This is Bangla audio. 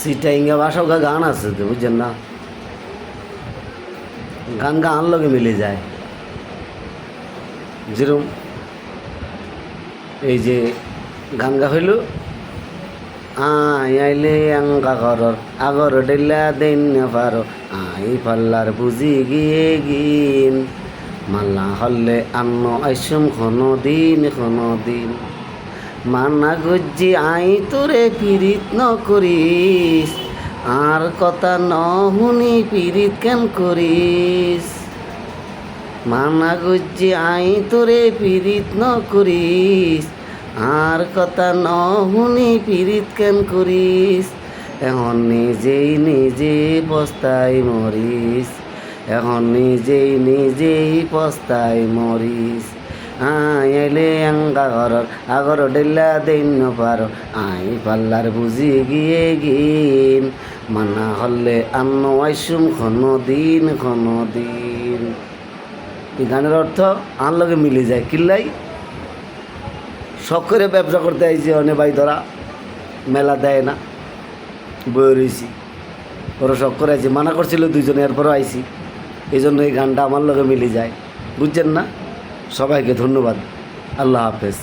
সিটাইঙ্গা ভাষাও গান আছে তো বুঝছেন না, গান গান লগে মিলে যায়। যেরকম এই যে গান গা হইল আইলে আঙ্গা ঘরর আগর ডেলা দেন পারো আই পাল্লার বুঝি গিয়ে গিন মাল্লা হল্লে আন্ন আইসুম দিন মানা গজ্জি আই তোরে পিরিত ন করিস আর কথা ন শুনি পিরিত কেন করিস। মানা গজ্জি আই তোরে পিরিত ন করিস আর কথা ন শুনি পিরিত কেন করিস। এখন নিজেই পস্তাই মরিস, এখন নিজেই পস্তাই মরিস। আইলে আঙ্গা ঘরর আগর ডেলা দেন পারো আই পাল্লার বুঝি গিয়ে গিন মানা হলে আন্ন আইসুম দিন। এই গানের অর্থ আন লগে মিলে যায়। কিল্লাই শখ করে ব্যবসা করতে আইছি, অনে ভাই ধরা মেলা দেয় না, বয়ে রয়েছি, ওরা শখ করে আইছি, মানা করছিল দুইজনে, এরপরও আইছি। এই জন্য এই গানটা আমার লগে মিলে যায়, বুঝছেন না। সবাইকে ধন্যবাদ, আল্লাহ হাফেজ।